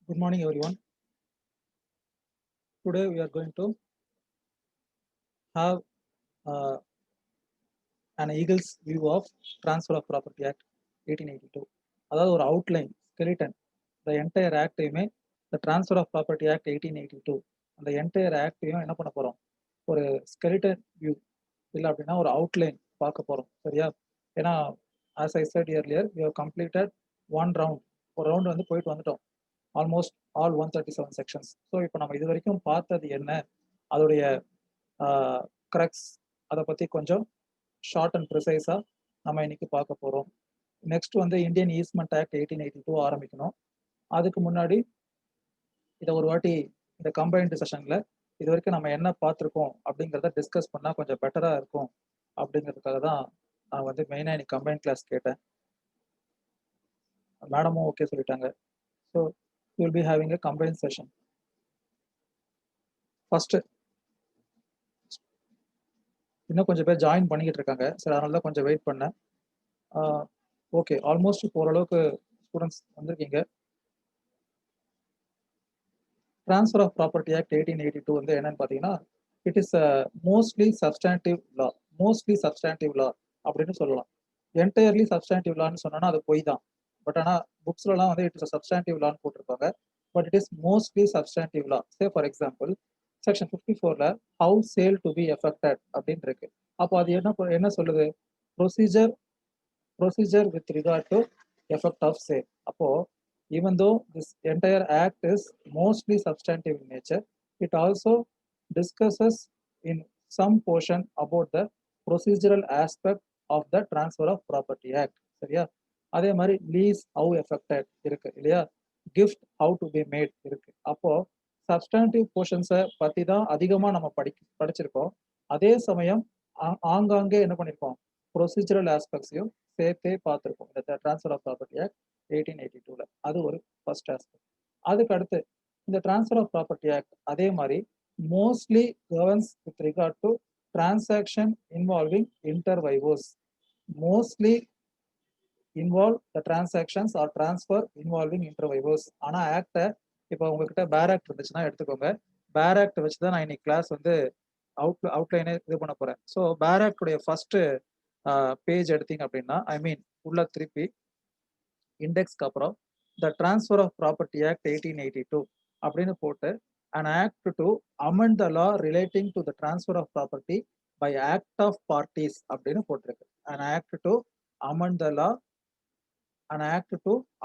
Good morning, everyone. Today we are going to have uh, an eagle's view of Transfer of Property Act 1882. அதாவது ஒரு outline skeleton the entire ஆக்டையுமே the transfer of property act 1882 அந்த entire ஆக்டையும் என்ன பண்ண போகிறோம், ஒரு skeleton view இல்லை அப்படின்னா ஒரு அவுட்லைன் பார்க்க போகிறோம். சரியா? ஏன்னா as I said earlier you have completed one round. ஒரு ரவுண்ட் வந்து போயிட்டு வந்துட்டோம். Almost all 137 sections. ஸோ இப்போ நம்ம இது வரைக்கும் பார்த்தது என்ன, அதோடைய க்ரக்ஸ், அதை பற்றி கொஞ்சம் ஷார்ட் அண்ட் ப்ரிசைஸாக நம்ம இன்னைக்கு பார்க்க போகிறோம். நெக்ஸ்ட் வந்து இந்தியன் ஈஸ்ட்மெண்ட் ஆக்ட் 1882 ஆரம்பிக்கணும். அதுக்கு முன்னாடி இதை ஒரு வாட்டி இந்த கம்பைன்டு செஷனில் இது வரைக்கும் நம்ம என்ன பார்த்துருக்கோம் அப்படிங்கிறத டிஸ்கஸ் பண்ணால் கொஞ்சம் பெட்டராக இருக்கும் அப்படிங்கிறதுக்காக தான் நான் வந்து மெயினாக இன்னைக்கு கம்பைன் கிளாஸ் கேட்டேன். மேடமும் ஓகே சொல்லிட்டாங்க. So you will be having a combine session. First இன்னும் கொஞ்சம் பேர் ஜாயின் பண்ணிக்கிட்டு இருக்காங்க. சரி, அதனால தான் கொஞ்சம் வெயிட் பண்ணேன். ஓகே, ஆல்மோஸ்ட் இப்போ ஓரளவுக்கு ஸ்டூடெண்ட்ஸ் வந்திருக்கீங்க. ட்ரான்ஸ்ஃபர் ஆஃப் ப்ராப்பர்ட்டி ஆக்ட் 1882 வந்து என்னன்னு பார்த்தீங்கன்னா, it is mostly substantive law. Mostly substantive law அப்படின்னு சொல்லலாம். என்டையர்லி சப்ஸ்டான்டிவ் லான்னு சொன்னோன்னா அது பொய் தான். பட் ஆனால் புக்ஸ்லலாம் வந்து இட் இஸ் சப்ஸ்டான்டிவ் லான்னு போட்டிருப்பாங்க. But it is mostly substantive law. Say for example section 54ல how sale to be effected அப்படின்னு இருக்கு. அப்போ அது என்ன சொல்லுது? Procedure with regard to effect of sale. அப்போ even though this entire act is mostly substantive in nature, it also discusses in some portion about the procedural aspect of the transfer of property act. சரியா? அதே மாதிரி lease how affected இருக்கு இல்லையா? gift how to be made இருக்கு. அப்போ substantive போர்ஷன்ஸை பற்றி தான் அதிகமாக நம்ம படிச்சிருக்கோம். அதே சமயம் ஆங்காங்கே என்ன பண்ணியிருக்கோம், ப்ரொசீஜரல் ஆஸ்பெக்ட்ஸையும் சேர்த்தே பார்த்துருக்கோம் இந்த ட்ரான்ஸ்ஃபர் ஆஃப் ப்ராப்பர்ட்டி ஆக்ட் 1882ல. அது ஒரு ஃபர்ஸ்ட் ஆஸ்பெக்ட். அதுக்கு அடுத்து இந்த ட்ரான்ஸ்ஃபர் ஆஃப் ப்ராப்பர்ட்டி ஆக்ட் அதே மாதிரி mostly governs with regard to transaction involving inter vivos. Mostly involve the transactions or transfer involving inter vivos. ஆனால் ஆக்டை இப்போ உங்ககிட்ட பேர் ஆக்ட் இருந்துச்சுன்னா எடுத்துக்கோங்க. பேர் ஆக்ட் வச்சு தான் நான் இன்னைக்கு கிளாஸ் வந்து அவுட்லைனே இது பண்ண போறேன். ஸோ பேர் ஆக்டுடைய ஃபர்ஸ்ட் பேஜ் எடுத்தீங்க அப்படின்னா, ஐ மீன் உள்ள திருப்பி இண்டெக்ஸ்க்கு அப்புறம் the transfer of property act 1882 அப்படின்னு போட்டு an act to amend the law relating to the transfer of property by act of parties அப்படின்னு போட்டிருக்கு. an act to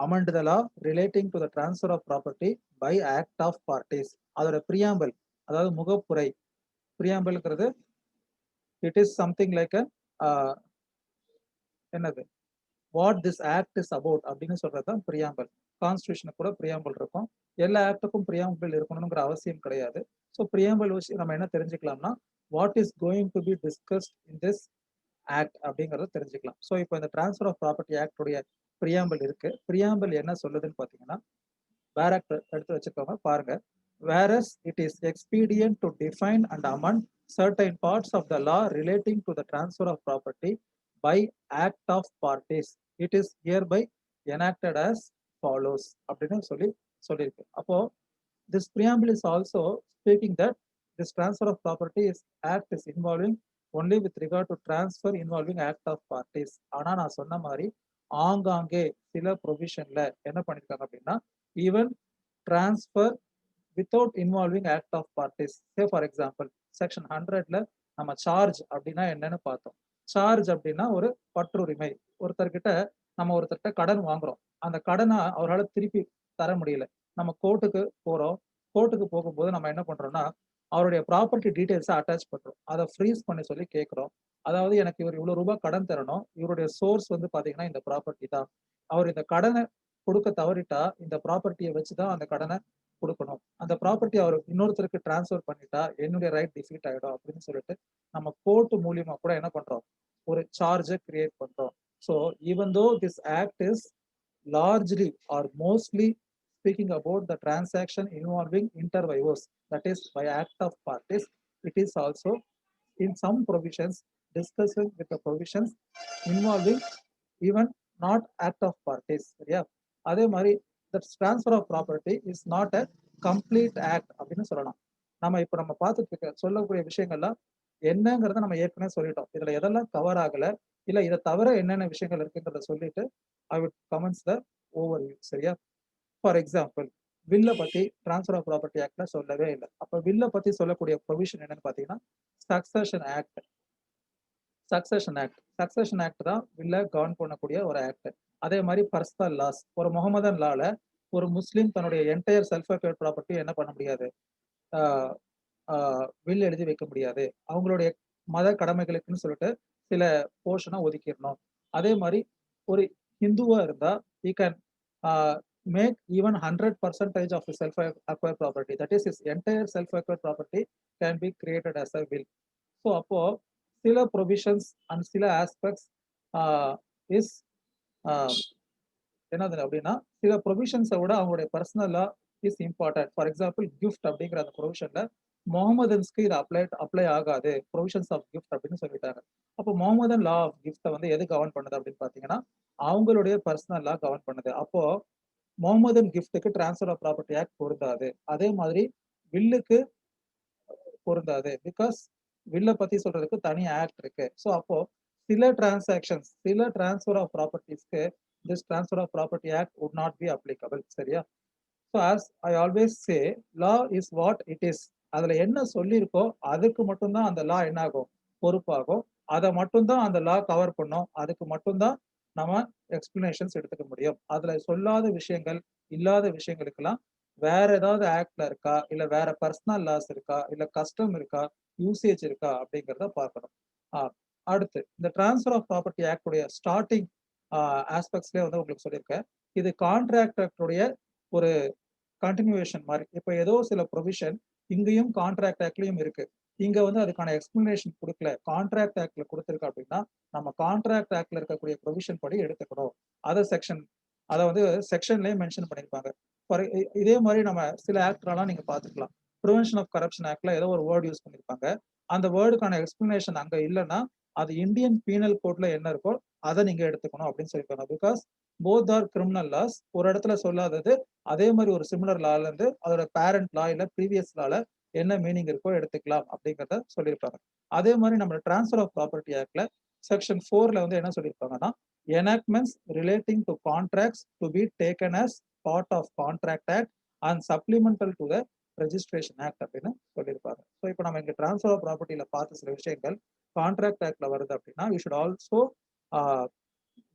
amend the law relating to the transfer of property by act of parties. அதோட preamble, அதாவது முகப்புரை. பிரியாம்பிள்ங்கிறது it is something like என்னது, what this act is about அப்படின்னு சொல்றது தான் preamble. கான்ஸ்டியூஷனுக்கு கூட preamble இருக்கும். எல்லா ஆக்டுக்கும் பிரியாம்பிள் இருக்கணுங்கிற அவசியம் கிடையாது. ஸோ பிரியாம்பிள் வச்சு நம்ம என்ன தெரிஞ்சுக்கலாம்னா, what is going to be discussed in this act அப்படிங்கிறத தெரிஞ்சுக்கலாம். ஸோ இப்போ இந்த ட்ரான்ஸ்ஃபர் ஆஃப் ப்ராப்பர்ட்டி ஆக்டுடைய பிரியாம்பிள் இருக்கு. பிரியாம்பிள் என்ன சொல்லுதுன்னு பார்த்தீங்கன்னா, வேர் ஆக்ட் எடுத்து வச்சுக்கோங்க, பாருங்க. Whereas it is expedient to define and amend certain parts of the law relating to the transfer of property by act of parties, it is hereby enacted as follows அப்படின்னு சொல்லியிருக்கு. அப்போ this preamble is also speaking that this transfer of property is act is involving only with regard to transfer involving act of parties. ஆனா நான் சொன்ன மாதிரி ஆங்காங்கே சில ப்ரொவிஷன்ல என்ன பண்ணிருக்காங்க அப்படின்னா, even transfer without involving act of parties. Say for example section 100ல நம்ம சார்ஜ் அப்படின்னா என்னன்னு பார்த்தோம். சார்ஜ் அப்படின்னா ஒரு பற்றுரிமை. ஒருத்தர்கிட்ட கடன் வாங்குறோம், அந்த கடனை அவரால் திருப்பி தர முடியல, நம்ம கோர்ட்டுக்கு போறோம். கோர்ட்டுக்கு போகும்போது நம்ம என்ன பண்றோம்னா, அவருடைய ப்ராப்பர்ட்டி டீடைல்ஸை அட்டாச் பண்றோம், அதை ஃப்ரீஸ் பண்ணி சொல்லி கேட்குறோம். அதாவது எனக்கு இவர் இவ்வளவு ரூபாய் கடன் தரணும், இவருடைய சோர்ஸ் வந்து பாத்தீங்கன்னா இந்த ப்ராப்பர்ட்டி தான், அவர் இந்த கடனை கொடுக்க தவறிட்டா இந்த ப்ராப்பர்ட்டியை வச்சுதான் அந்த கடனை கொடுக்கணும், அந்த ப்ராப்பர்ட்டி அவர் இன்னொருத்தருக்கு டிரான்ஸ்ஃபர் பண்ணிட்டா என்னுடைய ரைட் டிஃபீட் ஆகிடும் அப்படின்னு சொல்லிட்டு நம்ம கோர்ட் மூலியமா கூட என்ன பண்றோம், ஒரு சார்ஜை கிரியேட் பண்றோம். So even though this act is largely or mostly speaking about the transaction involving inter vivos, that is by act of parties, it is also in some provisions discussing with the provisions involving even not act of parties. சரியா? அதே மாதிரி the transfer of property is not a complete act அப்படின்னு சொல்லலாம். நம்ம பார்த்துட்டு இருக்க சொல்லக்கூடிய விஷயங்கள்லாம் என்னங்கிறத நம்ம ஏற்கனவே சொல்லிட்டோம். இதுல எதெல்லாம் கவர் ஆகல, இல்ல இதை தவிர என்னென்ன விஷயங்கள் இருக்குன்றத சொல்லிட்டு I would comments the overview. சரியா? ஃபார் எக்ஸாம்பிள், வில்ல பத்தி டிரான்ஸ்ஃபர் ஆஃப் ப்ராப்பர்ட்டி ஆக்ட்ல சொல்லவே இல்லை. அப்ப வில்ல பத்தி சொல்லக்கூடிய ப்ரொவிஷன் என்னன்னு பாத்தீங்கன்னா சக்சஷன் ஆக்ட். சக்சஷன் ஆக்ட் தான் வில்ல கவர்ன் பண்ணக்கூடிய ஒரு ஆக்ட். அதே மாதிரி பர்சனல் லாஸ். ஒரு முகமதன் லால ஒரு முஸ்லீம் தன்னுடைய என்டையர் செல்ஃப் அக்வைர்ட் ப்ராப்பர்ட்டி என்ன பண்ண முடியாது, வில் எழுதி வைக்க முடியாது. அவங்களுடைய மத கடமைகளுக்குன்னு சொல்லிட்டு சில போர்ஷனை ஒதுக்கிடணும். அதே மாதிரி ஒரு ஹிந்துவா இருந்தா he can make even 100% of the self acquired property, that is his entire self acquired property can be created as a will. So அப்போ சில provisions and சில aspects is என்னது அப்படின்னா சில ப்ரொவிஷன்ஸை விட அவங்களுடைய பர்சனலா is important. For example, gift அப்படிங்கிற அந்த ப்ரொவிஷன்ல முகமதன்ஸ்க்கு இது அப்ளை ஆகாது, ப்ரொவிஷன்ஸ் ஆஃப் கிஃப்ட் அப்படின்னு சொல்லிட்டாங்க. அப்போ முகமதன் லா ஆஃப் கிஃப்ட்டை வந்து எது கவர்ன் பண்ணுது அப்படின்னு பாத்தீங்கன்னா அவங்களுடைய பர்சனல் லா கவர்ன் பண்ணுது. அப்போ முகமதன் கிஃப்ட்டுக்கு டிரான்ஸ்ஃபர் ஆஃப் ப்ராப்பர்ட்டி ஆக்ட் பொருந்தாது. அதே மாதிரி வில்லுக்கு பொருந்தாது. பிகாஸ் வில்ல பத்தி சொல்றதுக்கு தனி ஆக்ட் இருக்கு. ஸோ அப்போ சில டிரான்சாக்ஷன்ஸ், சில டிரான்ஸ்ஃபர் ஆஃப் ப்ராப்பர்ட்டிஸ்க்கு this transfer of property act would not be applicable. சரியா? So as I always say, law is what it is. அதுல என்ன சொல்லியிருக்கோ அதுக்கு மட்டும்தான் அந்த லா என்ன ஆகும், பொறுப்பாகும். அதை மட்டும்தான் அந்த லா கவர் பண்ணும். அதுக்கு மட்டும்தான் நம்ம எக்ஸ்பிளனேஷன்ஸ் எடுத்துக்க முடியும். அதுல சொல்லாத விஷயங்கள், இல்லாத விஷயங்களுக்கெல்லாம் வேற ஏதாவது ஆக்ட்ல இருக்கா, இல்ல வேற பர்சனல் லாஸ் இருக்கா, இல்ல கஸ்டம் இருக்கா, யூசேஜ் இருக்கா அப்படிங்கிறத பார்க்கணும். அடுத்து இந்த டிரான்ஸ்ஃபர் ஆஃப் ப்ராப்பர்ட்டி ஆக்ட் உடைய ஸ்டார்டிங் ஆஸ்பெக்ட்ஸ்லேயே வந்து உங்களுக்கு சொல்லியிருக்கேன். இது கான்ட்ராக்ட் ஆக்டுடைய ஒரு கண்டினியூவேஷன் மாதிரி. இப்போ ஏதோ சில ப்ரொவிஷன் இங்கேயும் கான்ட்ராக்ட் ஆக்ட்லயும் இருக்கு, இங்க வந்து அதுக்கான எக்ஸ்பிளனேஷன் கொடுக்கல, கான்ட்ராக்ட் ஆக்ட்ல கொடுத்துருக்கு அப்படின்னா நம்ம கான்ட்ராக்ட் ஆக்ட்ல இருக்கக்கூடிய ப்ரொவிஷன் படி எடுத்துக்கணும். அதை வந்து செக்ஷன்லயே மென்ஷன் பண்ணியிருப்பாங்க. இதே மாதிரி நம்ம சில ஆக்ட்லாம் நீங்க பாத்துக்கலாம். ப்ரிவென்ஷன் ஆஃப் கரப்ஷன் ஆக்ட்ல ஏதோ ஒரு வேர்டு யூஸ் பண்ணியிருப்பாங்க. அந்த வேர்டுக்கான எக்ஸ்பிளனேஷன் அங்க இல்லைன்னா அது இந்தியன் பீனல் கோட்ல என்ன இருக்கோ அதை நீங்க எடுத்துக்கணும் அப்படின்னு சொல்லியிருக்காங்க. Because both are criminal loss. ஒரு இடத்துல சொல்லாதது அதே மாதிரி ஒரு சிமிலர் லால இருந்து அதோட பேரண்ட் லா இல்ல ப்ரீவியஸ் லால என்ன மீனிங் இருக்கோ எடுத்துக்கலாம் அப்படிங்கிறத சொல்லியிருப்பாங்க. அதே மாதிரி நம்ம டிரான்ஸ்ஃபர் ஆஃப் ப்ராப்பர்ட்டி ஆக்ட்ல செக்ஷன் 4ல வந்து என்ன சொல்லியிருப்பாங்கன்னா enactments relating to contracts to be taken as part of contract act and supplemental to the registration act அப்படின்னு சொல்லியிருப்பாங்க. ஸோ இப்போ நம்ம இங்க டிரான்ஸ்ஃபர் ஆஃப் ப்ராப்பர்ட்டியில பார்த்த சில விஷயங்கள் கான்ட்ராக்ட் ஆக்ட்ல வருது அப்படின்னா you should also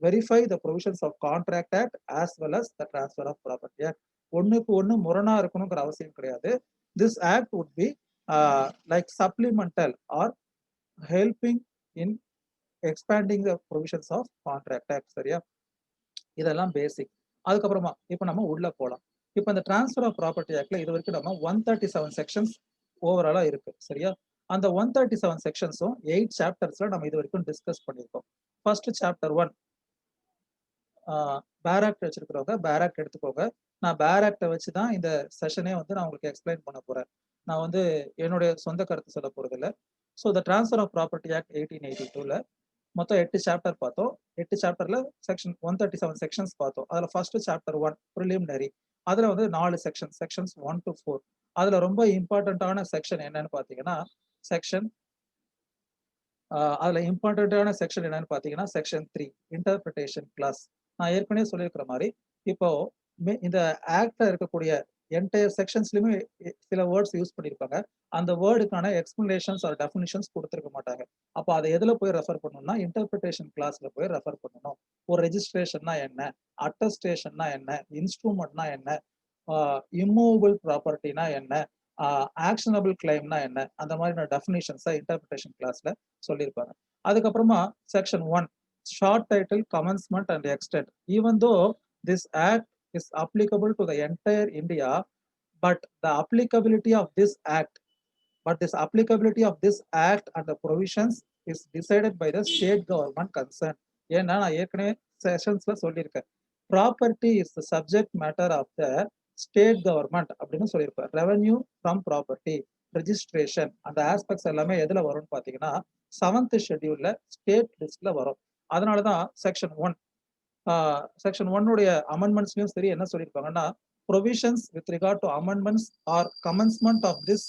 verify the provisions of contract act as well as the transfer of property act. ஒன்னுக்கு ஒன்று முரணா இருக்கணுங்கிற அவசியம் கிடையாது. This act would be like supplemental or helping in expanding the provisions of contract act. சரியா? இதெல்லாம் பேசிக். அதுக்கப்புறமா இப்போ நம்ம உள்ள போகலாம். இப்போ இந்த டிரான்ஸ்ஃபர் ஆஃப் ப்ராப்பர்ட்டி ஆக்ட்ல இது வரைக்கும் நம்ம 137 செக்ஷன்ஸ் ஓவராலா இருக்கு. சரியா? அந்த 137 செக்ஷன்ஸும் 8 சாப்டர்ஸ்ல நம்ம இது வரைக்கும் டிஸ்கஸ் பண்ணியிருக்கோம். ஃபர்ஸ்ட் சாப்டர் 1 பேராக்ட் வச்சிருக்கிறவங்க பேராக்ட் எடுத்துக்கோங்க. நான் பேராக்டை வச்சு தான் இந்த செஷனே வந்து நான் உங்களுக்கு எக்ஸ்பிளைன் பண்ண போறேன். நான் வந்து என்னுடைய சொந்த கருத்து சொல்ல போறது இல்லை. So the transfer of property act 1882ல மொத்தம் 8 சாப்டர் பார்த்தோம். 8 சாப்டர்ல செக்ஷன் 137 செக்ஷன்ஸ் பார்த்தோம். அதுல ஃபர்ஸ்ட் சாப்டர் 1 ப்ரிலிமினரி. அதுல வந்து 4 செக்ஷன்ஸ் 1 to 4. அதுல ரொம்ப இம்பார்ட்டன்டான செக்ஷன் என்னன்னு பாத்தீங்கன்னா செக்ஷன் என்னன்னு பாத்தீங்கன்னா செக்ஷன் 3 இன்டர்பிரிட்டேஷன் கிளாஸ். நான் ஏற்கனவே சொல்லியிருக்கிற மாதிரி இப்போ இந்த ஆக்ட்ல இருக்கக்கூடிய என்டையர் செக்ஷன்ஸ்லயுமே சில வேர்ட்ஸ் யூஸ் பண்ணியிருப்பாங்க. அந்த வேர்டுக்கான எக்ஸ்பிளனேஷன்ஸ் ஆர் டெஃபினிஷன்ஸ் கொடுத்துருக்க மாட்டாங்க. அப்போ அதை எதுல போய் ரெஃபர் பண்ணணும்னா இன்டர்பிரிட்டேஷன் கிளாஸ்ல போய் ரெஃபர் பண்ணணும். ஒரு ரெஜிஸ்ட்ரேஷன்னா என்ன, அட்டஸ்டேஷன்னா என்ன, இன்ஸ்ட்ருமெண்ட்னா என்ன, இம்மூவபிள் ப்ராப்பர்ட்டினா என்ன, ஆக்ஷனபிள் கிளைம்னா என்ன, அந்த மாதிரி டெஃபினிஷன்ஸை இன்டர்பிரிட்டேஷன் கிளாஸ்ல சொல்லியிருப்பாங்க. அதுக்கப்புறமா section 1 short title commencement and extent. Even though this act is applicable to the entire India, but the applicability of this act and the provisions is decided by the state government concerned. ஏன்னா நான் ஏற்கனவே செஷன்ஸ்ல சொல்லியிருக்கேன், property is the subject matter of the state government அப்படின்னு சொல்லியிருப்பேன். Revenue from property, registration, அந்த aspects எல்லாமே எதுல வரும்னு பாத்தீங்கன்னா 7th ஷெட்யூல்ல ஸ்டேட் லிஸ்ட்ல வரும். அதனாலதான் செக்ஷன் 1 செக்ஷன் 1 உடைய அமெண்ட்மெண்ட்ஸ்லயும் சரி என்ன சொல்லியிருப்பாங்கன்னா, provisions with regard to amendments or commencement of this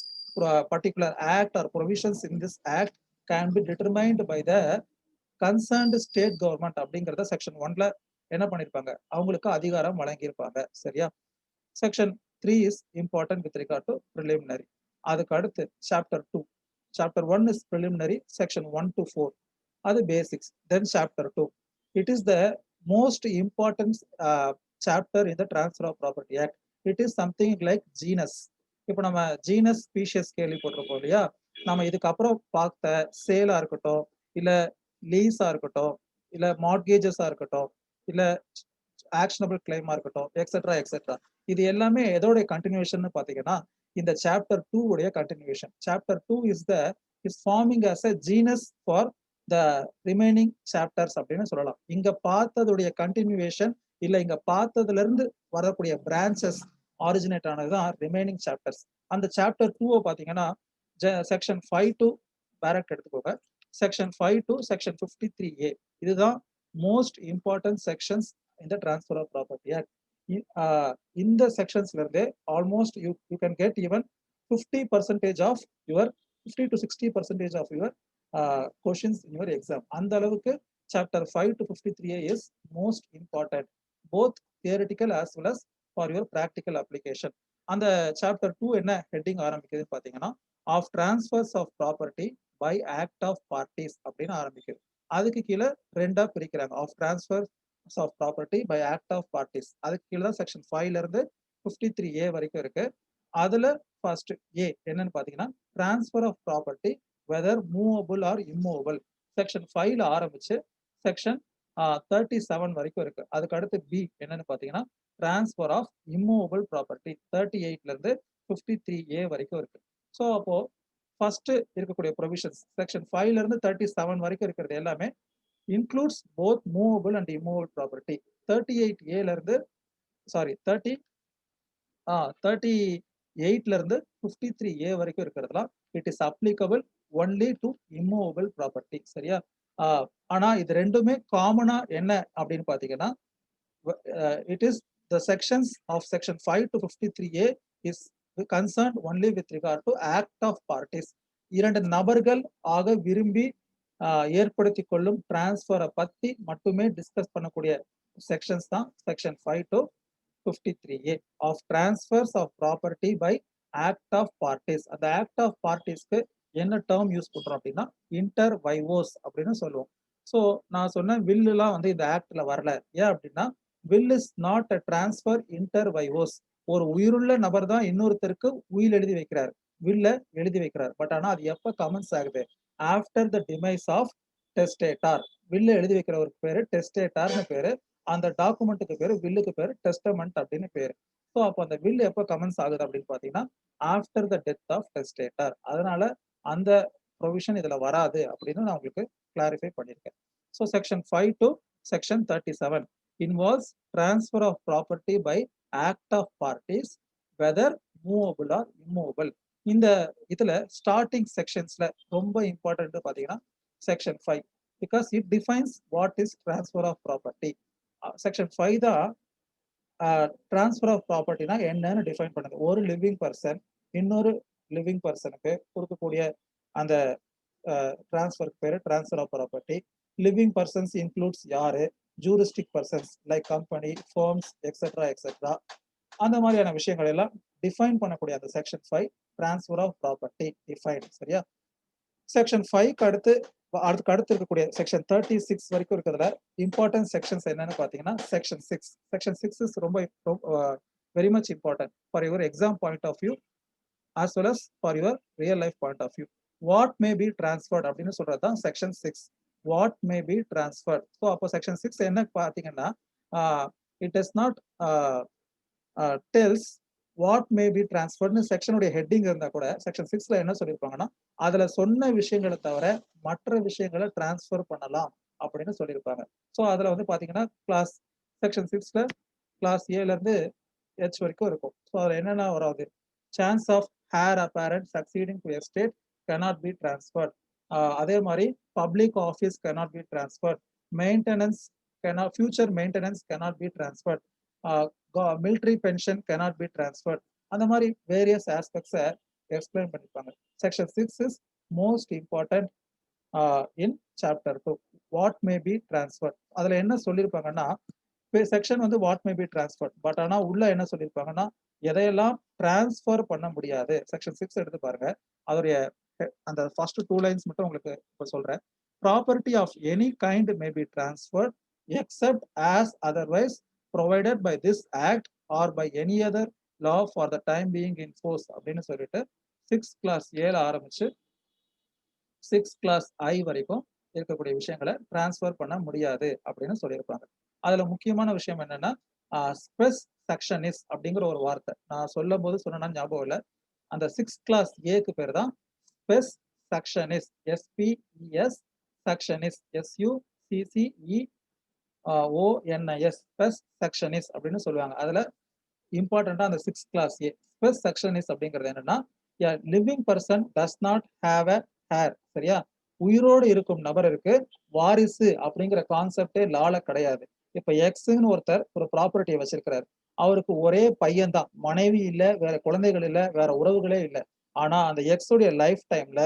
particular act or provisions in this act can be determined by the concerned state government அப்படிங்கறத செக்ஷன் 1ல என்ன பண்ணிருப்பாங்க, அவங்களுக்கு அதிகாரம் வழங்கியிருப்பாங்க. சரியா? Section 3 is important with regard to preliminary. அதுக்கு அடுத்து chapter 2. Chapter 1 is preliminary, section 1 to 4. அது basics. Then chapter 2. It is the most important chapter in the Transfer of Property Act. It is something like genus. இப்போ நம்ம genus species கேள்விப்பட்டிருப்போம் இல்லையா? நம்ம இதுக்கப்புறம் பார்த்த சேலா இருக்கட்டும், இல்ல லீஸா இருக்கட்டும், இல்ல மார்ட்கேஜஸா இருக்கட்டும், இல்ல ஆக்ஷனபிள் கிளைமா இருக்கட்டும், எக்ஸெட்ரா எக்ஸெட்ரா. இது எல்லாமே எதோட கண்டினியூஷன் பாத்தீங்கன்னா, இந்த சாப்டர் 2 உடைய continuation. Chapter 2 is forming as a genus for the remaining chapters அப்படின்னு சொல்லலாம். இங்க பார்த்ததுடைய கண்டினியூவேஷன் இல்ல இங்க பார்த்ததுல இருந்து வரக்கூடிய பிரான்ச்சஸ் ஆரிஜினேட் ஆனதுதான் ரிமைனிங் சாப்டர்ஸ். அந்த சாப்டர் 2 பாத்தீங்கன்னா செக்ஷன் 5 டு பேரக்ட் எடுத்துக்கோங்க. செக்ஷன் 5 டு செக்ஷன் 53A இதுதான் மோஸ்ட் இம்பார்ட்டன்ட் செக்ஷன்ஸ் இந்த டிரான்ஸ்ஃபர் ஆஃப் ப்ராப்பர்ட்டி ஆக்ட். இந்த செக்ஷன்ஸ்ல இருந்து almost you can get even 50% of your 50 to 60% of your questions in your exam. அந்த அளவுக்கு chapter 5 to 53A is most important both theoretical as well as for your practical application. அந்த chapter 2 என்ன heading ஆரம்பிக்குதுன்னு பாத்தீங்கன்னா, of transfers of property by act of parties அப்படின்னு ஆரம்பிக்குது. அதுக்கு கீழே ரெண்டா பிரிக்கிறாங்க, of transfer of property by act of parties. அதுக்கு கீழே தான் செக்ஷன் 5ல இருந்து 53A வரைக்கும் இருக்கு. அதுல ஃபர்ஸ்ட் ஏ என்னன்னு பாத்தீங்கன்னா, transfer of property whether movable or immovable. Section 5ல ஆரம்பிச்சு செக்ஷன் 37 வரைக்கும் இருக்கு. அதுக்கு அடுத்து பி என்னன்னு பாத்தீங்கன்னா, டிரான்ஸ்ஃபர் ஆஃப் இம்மூவபிள் ப்ராப்பர்ட்டி 38ல இருந்து 53A வரைக்கும் இருக்கு. ஸோ அப்போ ஃபர்ஸ்ட் இருக்கக்கூடிய ப்ரொவிஷன்ஸ் செக்ஷன் 5ல இருந்து 37 வரைக்கும் இருக்கிறது எல்லாமே includes both movable and immovable property. 38A இருந்து 38ல இருந்து 53A வரைக்கும் இருக்கிறதுலாம் it is applicable only to immovable property. சரியா? ஆனா இது ரெண்டுமே காமனா என்ன அப்படின்னு பாத்தீங்கன்னா, it is the sections of section 5 to 53A is concerned only with regard to act of parties. இரண்டு நபர்கள் ஆக விரும்பி ஏற்படுத்தி கொள்ளும் டிரான்ஸ்ஃபரை பத்தி மட்டுமே டிஸ்கஸ் பண்ணக்கூடிய செக்ஷன்ஸ் தான் section 5 to 53A of transfers of property by act of parties. அந்த ஆக்ட் ஆஃப் பார்ட்டிஸ்க்கு என்ன டேர்ம் யூஸ் பண்றோம் அப்படின்னா, இன்டர் வைவோஸ் அப்படின்னு சொல்லுவோம். ஸோ நான் சொன்ன வில்லுலாம் வந்து இந்த ஆக்ட்ல வரல. ஏன் அப்படின்னா, will is not a transfer inter vivos. ஒரு உயிருள்ள நபர் தான் இன்னொருத்தருக்கு உயில் எழுதி வைக்கிறார், வில்ல எழுதி வைக்கிறார். பட் ஆனா அது எப்ப கமெண்ட்ஸ் ஆகுது, ஆஃப்டர் த டிமைஸ் ஆஃப் டெஸ்டேட்டார். வில்ல எழுதி வைக்கிறவருக்கு பேரு டெஸ்டேட்டார்னு பேரு, அந்த டாக்குமெண்ட்டுக்கு பேரு வில்லுக்கு பேரு டெஸ்டமெண்ட் அப்படின்னு பேரு. ஸோ அப்போ அந்த வில் எப்போ கமெண்ட்ஸ் ஆகுது அப்படின்னு பாத்தீங்கன்னா, ஆஃப்டர் த டெத் ஆஃப் டெஸ்டேட்டார். அதனால அந்த ப்ரொவிஷன் இதுல வராது அப்படின்னு நான் உங்களுக்கு கிளாரிஃபை பண்ணியிருக்கேன். So section 5 to section 37 involves transfer of property by act of parties whether movable or immovable. இந்த இதுல ஸ்டார்டிங் செக்ஷன்ஸ்ல ரொம்ப இம்பார்ட்டன்ட் பாத்தீங்கன்னா section 5 because it defines what is transfer of property. Section 5 தான் டிரான்ஸ்ஃபர் ஆஃப் ப்ராப்பர்ட்டினா என்னன்னு define பண்ணுது. ஒரு living person இன்னொரு living பர்சனுக்கு கொடுக்கக்கூடிய அந்த டிரான்ஸ்ஃபருக்கு பேரு transfer of property. Living persons includes யாரு, juristic persons like company, firms etcetera etcetera. அந்த மாதிரியான விஷயங்கள் எல்லாம் டிஃபைன் பண்ணக்கூடிய அந்த section 5 transfer of property define. சரியா? செக்ஷன் 5க்கு அடுத்து இருக்கக்கூடிய செக்ஷன் 36 வரைக்கும் இருக்கிறதுல இம்பார்ட்டன்ட் செக்ஷன்ஸ் என்னன்னு பாத்தீங்கன்னா, செக்ஷன் 6. செக்ஷன் 6 இஸ் ரொம்ப very much important for your exam point of view as well as for your real life point of view. What may be transferred அப்படின்னு சொல்றது தான் section 6. What may be transferred. So அப்போ section 6 என்ன பார்த்தீங்கன்னா, it does not tells what may be transferred. செக்ஷனுடைய heading இருந்தா கூட section 6ல என்ன சொல்லியிருப்பாங்கன்னா, அதுல சொன்ன விஷயங்களை தவிர மற்ற விஷயங்களை டிரான்ஸ்ஃபர் பண்ணலாம் அப்படின்னு சொல்லியிருப்பாங்க. ஸோ அதுல வந்து பாத்தீங்கன்னா கிளாஸ் செக்ஷன் 6ல கிளாஸ் ஏல இருந்து H வரைக்கும் இருக்கும். ஸோ அதுல என்னென்ன வராது, chance of heir apparent succeeding to estate cannot be transferred. அதே மாதிரி public office cannot be transferred. Maintenance cannot, future maintenance cannot be transferred, military pension cannot be transferred. அந்த மாதிரி வேரியஸ் ஆஸ்பெக்ட்ஸை எக்ஸ்பிளைன் பண்ணிப்பாங்க. Section 6 is most important in chapter 2. What may be transfer. அதுல என்ன சொல்லியிருப்பாங்கன்னா, section வந்து what may be transfer, but ஆனா உள்ள என்ன சொல்லியிருப்பாங்கன்னா, எதையெல்லாம் டிரான்ஸ்ஃபர் பண்ண முடியாது. செக்ஷன் 6 எடுத்து பாருங்க, அதோடைய அந்த ஃபர்ஸ்ட் 2 லைன்ஸ் மட்டும் உங்களுக்கு இப்போ சொல்றேன். Property of any kind may be transferred except as otherwise provided by this act or by any other law for the time being in force அப்படின்னு சொல்லிட்டு 6 கிளாஸ் 7 ஆரம்பிச்சு 6 கிளாஸ் I வரைக்கும் இருக்கக்கூடிய விஷயங்களை டிரான்ஸ்ஃபர் பண்ண முடியாது அப்படின்னு சொல்லியிருப்பாங்க. அதுல முக்கியமான விஷயம் என்னன்னா, ஸ்பெஸ் செக்ஷனிஸ் அப்படிங்கிற ஒரு வார்த்தை நான் சொல்லும் போது சொன்னா ஞாபகம் இல்லை. அந்த 6 கிளாஸ் ஏக்கு பேர் தான் ஸ்பெஸ் செக்ஷனிஸ், SPES செக்ஷனிஸ், SUCCEONIS, ஸ்பெஸ் செக்ஷனிஸ் அப்படின்னு சொல்லுவாங்க. அதுல இம்பார்ட்டண்டா அந்த 6 கிளாஸ் ஏ ஸ்பெஸ் செக்ஷனிஸ் அப்படிங்கிறது என்னன்னா, living person does not have a hair. சரியா, உயிரோடு இருக்கும் நபருக்கு வாரிசு அப்படிங்கிற கான்செப்டே லால கிடையாது. இப்ப எக்ஸ்ன்னு ஒருத்தர் ஒரு ப்ராப்பர்ட்டியை வச்சிருக்கிறாரு, அவருக்கு ஒரே பையன் தான், மனைவி இல்ல, வேற குழந்தைகள் இல்ல, வேற உறவுகளே இல்ல. ஆனா அந்த எக்ஸ் உடைய லைஃப் டைம்ல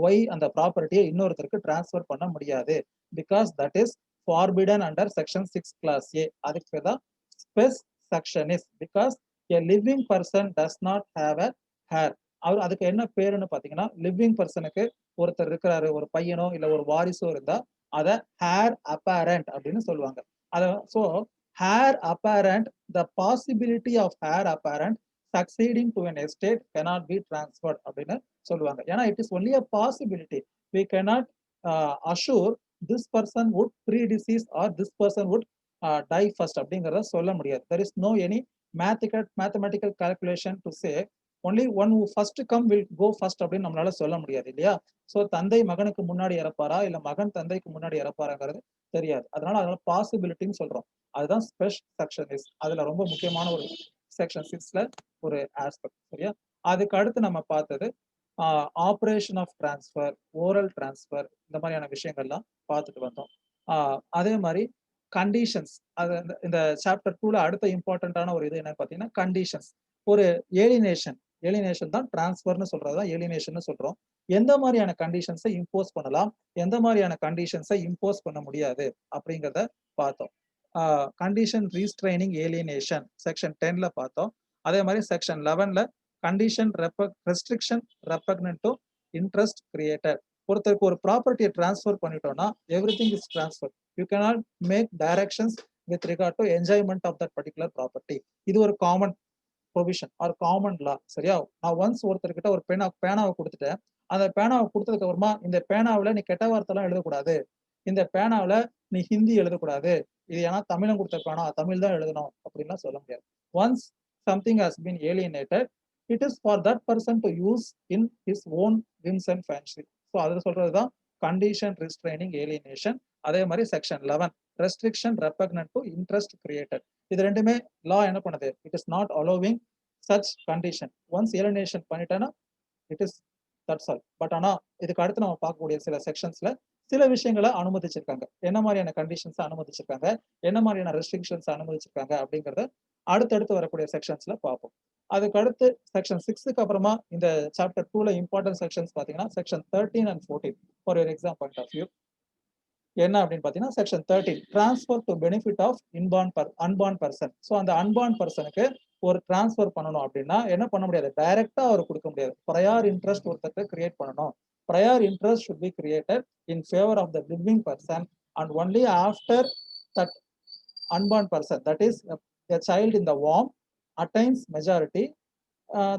ஒய் அந்த ப்ராப்பர்ட்டியை இன்னொருத்தருக்கு டிரான்ஸ்ஃபர் பண்ண முடியாது. Because that is forbidden under section 6 clause A. அதுக்கு பேர் தான் ஸ்பெஸ் செக்ஷனிஸ். பிகாஸ் a living person does not have a hair. அவர் அதுக்கு என்ன பேருன்னு பாத்தீங்கன்னா, லிவிங் பர்சனுக்கு ஒருத்தர் இருக்கிறாரு, ஒரு பையனோ இல்ல ஒரு வாரிசோ இருந்தா அத ஹேர் அப்பேரண்ட் அப்படின்னு சொல்லுவாங்க. அத so hair apparent, the possibility of hair apparent succeeding to an estate cannot be transferred அப்படின்னு சொல்லுவாங்க. ஏன்னா it is only a possibility. We cannot assure this person would predecease or this person would die first அப்படிங்கறத சொல்ல முடியாது. There is no any mathematical calculation to say only one who first come will go first அப்படின்னு நம்மளால சொல்ல முடியாது இல்லையா? So தந்தை மகனுக்கு முன்னாடி இறப்பாரா இல்ல மகன் தந்தைக்கு முன்னாடி இறப்பாராங்கிறது தெரியாது. அதனால பாசிபிலிட்டின்னு சொல்றோம். அதுதான் ஸ்பெஷல் செக்ஷனிஸ். அதுல ரொம்ப முக்கியமான ஒரு செக்ஷன் 6ல ஒரு ஆஸ்பெக்ட். சரியா, அதுக்கு அடுத்து நம்ம பார்த்தது operation of transfer, oral transfer, இந்த மாதிரியான விஷயங்கள்லாம் பார்த்துட்டு வந்தோம். அதே மாதிரி கண்டிஷன்ஸ், அது இந்த சாப்டர் 2ல அடுத்த இம்பார்ட்டன்டான ஒரு இது என்னன்னு பார்த்தீங்கன்னா கண்டிஷன்ஸ். ஒரு ஏலினேஷன் தான் டிரான்ஸ்ஃபர்னு சொல்றதுதான் ஏலினேஷன் சொல்றோம். எந்த மாதிரியான கண்டிஷன்ஸை இம்போஸ் பண்ணலாம், எந்த மாதிரியான கண்டிஷன்ஸை இம்போஸ் பண்ண முடியாது அப்படிங்கிறத பார்த்தோம். கண்டிஷன் ரீஸ்ட்ரைனிங் ஏலினேஷன் செக்ஷன் 10ல பார்த்தோம். அதே மாதிரி செக்ஷன் 11ல condition restriction repugnant to interest created. ஒருத்தருக்கு ஒரு ப்ராப்பர்ட்டியை டிரான்ஸ்ஃபர் பண்ணிட்டோம்னா everything is transfer. You cannot make directions with regard to enjoyment of that particular property. இது ஒரு common provision or common law. சரியா, நான் ஒன்ஸ் ஒருத்தர்கிட்ட ஒரு பேனாவை கொடுத்துட்டேன். அந்த பேனாவை கொடுத்ததுக்கு அப்புறமா இந்த பேனாவில் நீ கெட்ட வார்த்தைலாம் எழுதக்கூடாது, இந்த பேனாவில் நீ ஹிந்தி எழுதக்கூடாது, இது ஏன்னா தமிழன் கொடுத்த பேனா தமிழ் தான் எழுதணும் அப்படின்லாம் சொல்ல முடியாது. Once something has been alienated, it is for that person to use in his own whims and fancy. So அதில் சொல்றது தான் கண்டிஷன் ரிஸ்ட்ரைனிங் ஏலியனேஷன். அதே மாதிரி section 11 restriction repugnant to interest created. இது ரெண்டுமே லா என்ன பண்ணுது, it is not allowing such condition. Once alienation பண்ணிட்டேன்னா it is that's all. But ஆனா இதுக்கு அடுத்து நம்ம பார்க்கக்கூடிய சில செக்ஷன்ஸ்ல சில விஷயங்களை அனுமதிச்சிருக்காங்க. என்ன மாதிரியான கண்டிஷன்ஸ் அனுமதிச்சிருக்காங்க, என்ன மாதிரியான ரெஸ்ட்ரிக்ஷன்ஸ் அனுமதிச்சிருக்காங்க அப்படிங்கறத அடுத்தடுத்து வரக்கூடிய செக்ஷன்ஸ்ல பார்ப்போம். அதுக்கு அடுத்து செக்ஷன் 6க்கு அப்புறமா இந்த சாப்டர் 2ல இம்பார்ட்டன்ட் செக்ஷன்ஸ் பாத்தீங்கன்னா section 13 and 14 for your exam point of view. என்ன அப்படின்னு பாத்தீங்கன்னா section 13 transfer to benefit of unborn person. So அந்த அன்பார்ன் பர்சனுக்கு ஒரு டிரான்ஸ்ஃபர் பண்ணணும் அப்படின்னா என்ன பண்ண முடியாது, டைரக்டா அவர் கொடுக்க முடியாது. ப்ரையார் இன்ட்ரெஸ்ட் ஒருத்தருக்கு கிரியேட் பண்ணணும். Prior interest should be created in favour of the living person and only after that unborn person, that is a child in the womb attains majority,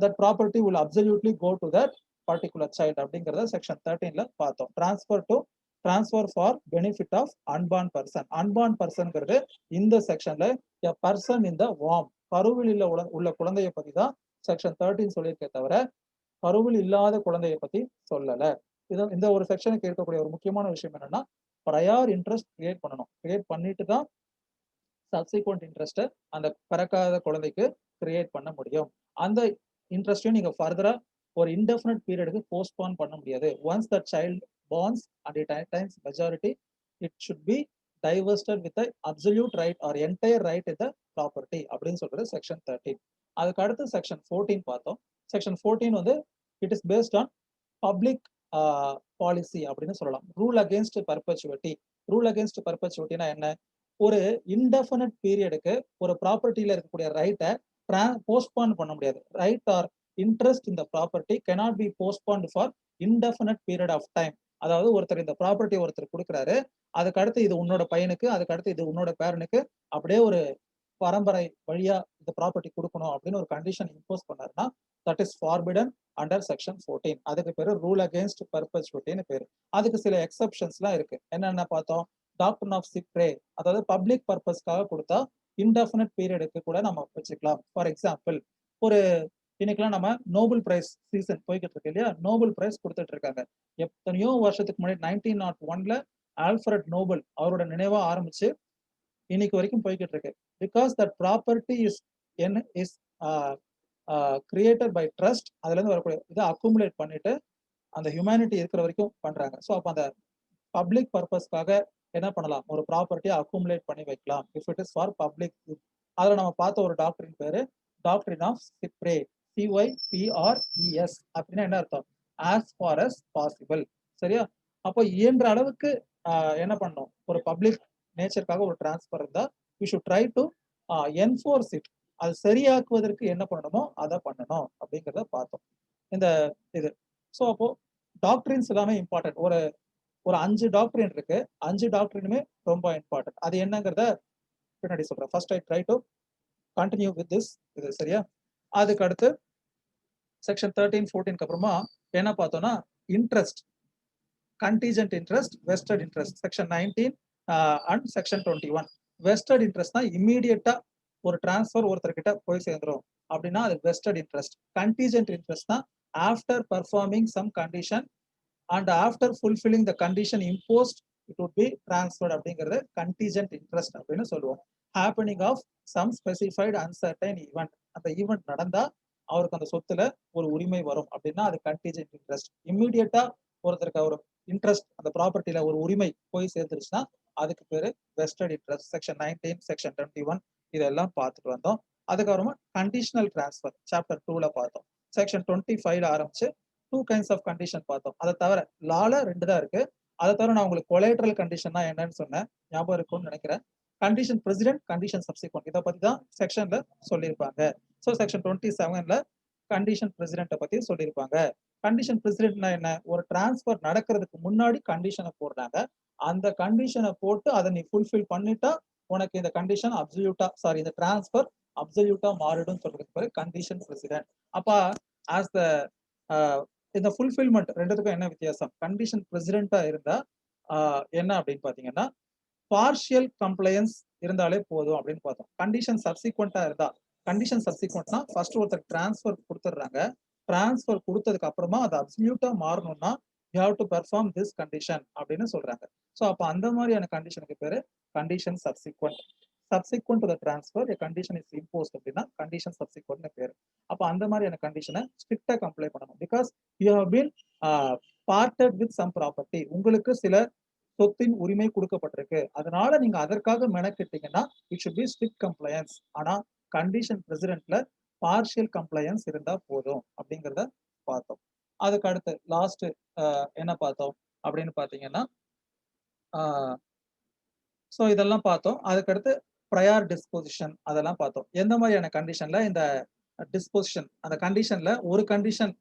that property will absolutely go to that particular child அப்படிங்கறத section 13ல பார்த்தோம். transfer for benefit of unborn person. unborn personங்கிறது இந்த செக்ஷன்ல a person in the womb, கருவில் உள்ள குழந்தையை பத்தி தான் section 13 சொல்லியிருக்கே தவிர கருவில் இல்லாத குழந்தையை பத்தி சொல்லல. இந்த ஒரு செக்ஷனுக்கு இருக்கக்கூடிய ஒரு முக்கியமான விஷயம் என்னன்னா, ப்ரையார் இன்ட்ரெஸ்ட் கிரியேட் பண்ணணும். கிரியேட் பண்ணிட்டு தான் சப்சிக்வெண்ட் இன்ட்ரெஸ்ட்டை அந்த பிறக்காத குழந்தைக்கு கிரியேட் பண்ண முடியும். அந்த இன்ட்ரெஸ்ட்டையும் நீங்க ஃபர்தரா ஒரு இன்டெஃபினட் பீரியடுக்கு போஸ்ட்போன் பண்ண முடியாது. Once the child borns and it attains majority, it should be divested with the absolute right or entire right in the property அப்படின்னு சொல்றது செக்ஷன் 13. அதுக்கு அடுத்து செக்ஷன் 14 பார்த்தோம். செக்ஷன் 14 வந்து it is based on public policy அப்படின்னு சொல்லலாம். Rule against perpetuity. Rule against பர்பச்சுவிட்டினா என்ன? ஒரு இன்டெஃபினட் பீரியடுக்கு ஒரு ப்ராப்பர்ட்டியில இருக்கக்கூடிய ரைட்டை போஸ்ட்பான் பண்ண முடியாது. ரைட் ஆர் இன்ட்ரெஸ்ட் இந்த property cannot be postponed for indefinite period of time. அதாவது ஒருத்தர் இந்த ப்ராப்பர்ட்டி ஒருத்தர் கொடுக்குறாரு, அதுக்கு அடுத்து இது உன்னோட பையனுக்கு, அதுக்கு அடுத்து இது உன்னோட பேரனுக்கு, அப்படியே ஒரு பரம்பரை வழியா இந்த ப்ராப்பர்ட்டி கொடுக்கணும் அப்படின்னு ஒரு கண்டிஷன் இம்போஸ் பண்ணாருன்னா that is forbidden under section 14. அதுக்கு பேரு ரூல் அகேன்ஸ்ட் பர்பச்சுவிட்டின்னு பேரு. அதுக்கு சில எக்ஸப்ஷன்ஸ்லாம் இருக்கு. என்னென்ன பார்த்தோம்? டாக்டரின் ஆஃப் சிப்ரே, அதாவது பப்ளிக் பர்பஸ்க்காக கொடுத்தா இன்டெஃபினட் பீரியடுக்கு கூட நம்ம வச்சுக்கலாம். ஃபார் எக்ஸாம்பிள், ஒரு இன்னைக்கெல்லாம் நம்ம நோபல் பிரைஸ் சீசன் போய்கிட்டு இருக்கு இல்லையா? நோபல் பிரைஸ் கொடுத்துட்டு இருக்காங்க. எத்தனையோ வருஷத்துக்கு முன்னாடி 1901ல ஆல்ஃபிரட் நோபல் அவரோட நினைவா ஆரம்பிச்சு இன்னைக்கு வரைக்கும் போய்கிட்டு இருக்கு. Because that property is created by trust. அதுல இருந்து வரக்கூடிய இதை அக்குமுலேட் பண்ணிட்டு அந்த ஹியூமனிட்டி இருக்கிற வரைக்கும் பண்றாங்க. ஸோ அப்போ அந்த பப்ளிக் பர்பஸ்க்காக என்ன பண்ணலாம்? ஒரு ப்ராப்பர்ட்டியை அக்குமுலேட் பண்ணி வைக்கலாம் if it is for public. அதுல நம்ம பார்த்த ஒரு டாக்டரின் பேரு டாக்டரின் ஆஃப் சிப்ரே, CYPRES அப்படின்னா என்ன அர்த்தம்? As for us possible. சரியா? அப்போ இயன்ற அளவுக்கு என்ன பண்ணணும்? ஒரு பப்ளிக் நேச்சருக்காக ஒரு டிரான்ஸ்பர் இருந்தா we should try to enforce it. அது சரியாக்குவதற்கு என்ன பண்ணணுமோ அதை பண்ணணும் அப்படிங்கிறத பார்த்தோம் இந்த இது. ஸோ அப்போ டாக்டரின்ஸ் எல்லாமே இம்பார்ட்டன்ட். ஒரு 5 டாக்டரின் இருக்கு. 5 டாக்டரினுமே ரொம்ப இம்பார்ட்டன்ட். அது என்னங்கிறத பின்னாடி சொல்றேன். First I try to continue with this. இது சரியா? அதுக்கு அடுத்து செக்ஷன் 13, 14க்கு அப்புறமா என்ன பார்த்தோம்னா interest, contingent interest, vested interest. Section 19 and section 21. Vested இன்ட்ரெஸ்ட்னா இம்மீடியட்டா ஒரு டிரான்ஸ்ஃபர் ஒருத்தர்கிட்ட போய் சேர்ந்துரும் அப்படின்னா அது வெஸ்டட் இன்ட்ரெஸ்ட். கண்டிஜென்ட் இன்ட்ரெஸ்ட்னா after performing some condition and after fulfilling the condition imposed it would be transferred அப்படிங்கிறது கண்டிஜென்ட் இன்ட்ரெஸ்ட் அப்படின்னு சொல்லுவோம். Happening of some specified uncertain event. அந்த ஈவெண்ட் நடந்தா அவருக்கு அந்த சொத்துல ஒரு உரிமை வரும் அப்படின்னா அது கண்டிஜென்ட் இன்ட்ரெஸ்ட். இம்மீடியட்டா ஒருத்தருக்கு ஒரு இன்ட்ரெஸ்ட் அந்த ப்ராப்பர்ட்டியில ஒரு உரிமை போய் சேர்ந்துருச்சுன்னா அதுக்கு பேரு வெஸ்டட் இன்ட்ரெஸ்ட். செக்ஷன் 19, செக்ஷன் 21 இதெல்லாம் பார்த்துட்டு வந்தோம். அதுக்கப்புறமா கண்டிஷனல் டிரான்ஸ்ஃபர் சாப்டர் 2ல பார்த்தோம். செக்ஷன் 25ல ஆரம்பிச்சு 2 கைண்ட்ஸ் ஆஃப் கண்டிஷன் பார்த்தோம். அதை தவிர லால 2 தான் இருக்கு. அதை தவிர நான் உங்களுக்கு கொலேட்ரல் கண்டிஷன்னா என்னன்னு சொன்னேன், ஞாபகம் இருக்கும்னு நினைக்கிறேன். கண்டிஷன் பிரசிடென்ட், கண்டிஷன் சப்சிக்வெண்ட், இதை பத்தி தான் செக்ஷன்ல சொல்லியிருப்பாங்க. ஸோ செக்ஷன் 27ல கண்டிஷன் பிரசிடென்ட்டை பத்தி சொல்லியிருப்பாங்க. கண்டிஷன் பிரசிடென்ட்னா என்ன? ஒரு டிரான்ஸ்பர் நடக்கிறதுக்கு முன்னாடி கண்டிஷனை போடுறாங்க. அந்த கண்டிஷனை போட்டு அதை நீ ஃபுல்ஃபில் பண்ணிட்டா உனக்கு இந்த கண்டிஷன் அப்சல்யூட்டா இந்த டிரான்ஸ்பர் அப்சல்யூட்டா மாறிடும் சொல்றதுக்கு பேரு கண்டிஷன் பிரசிடென்ட். அப்ப ஆஸ் த இந்த ஃபுல்ஃபில்மெண்ட் ரெண்டுத்துக்கும் என்ன வித்தியாசம்? கண்டிஷன் பிரசிடென்ட்டா இருந்தா என்ன அப்படின்னு பாத்தீங்கன்னா பார்ஷியல் கம்ப்ளையன்ஸ் இருந்தாலே போதும் அப்படின்னு பார்த்தோம். கண்டிஷன் சப்சிக்வெண்டா இருந்தா, கண்டிஷன் சப்சிக்வெண்ட்னா ஃபர்ஸ்ட் ஒருத்தர் டிரான்ஸ்ஃபர் கொடுத்துட்றாங்க. டிரான்ஸ்ஃபர் கொடுத்ததுக்கு அப்புறமா அது அப்சல்யூட்டா மாறணும்னா you have to perform this condition அப்படின்னு சொல்றாங்க. ஸோ அப்போ அந்த மாதிரியான கண்டிஷனுக்கு பேரு condition subsequent. Subsequent to the transfer a condition is imposed அப்படின்னா கண்டிஷன் சப்சிக்வெண்ட்னு பேரு. அப்போ அந்த மாதிரியான கண்டிஷனை ஸ்ட்ரிக்டா கம்ப்ளை பண்ணணும். Because you have been parted with some property. உங்களுக்கு சில சொத்தின் உரிமை கொடுக்கப்பட்டிருக்கு. அதனால நீங்க அதற்காக மெனக்கிட்டீங்கன்னா it should be strict compliance. ஆனா கண்டிஷன் பிரசிடென்ட்ல பார்ஷியல் கம்ப்ளையன்ஸ் இருந்தா போதும் அப்படிங்கிறத பார்த்தோம். அதுக்கு அடுத்து லாஸ்ட் என்ன பார்த்தோம் அப்படின்னு பாத்தீங்கன்னா ஸோ இதெல்லாம் பார்த்தோம். அதுக்கடுத்து ப்ரையர் டிஸ்போசிஷன் அதெல்லாம் பார்த்தோம். எந்த மாதிரியான கண்டிஷன்ல இந்த டிஸ்போசிஷன், அந்த கண்டிஷன்ல ஒரு கண்டிஷன்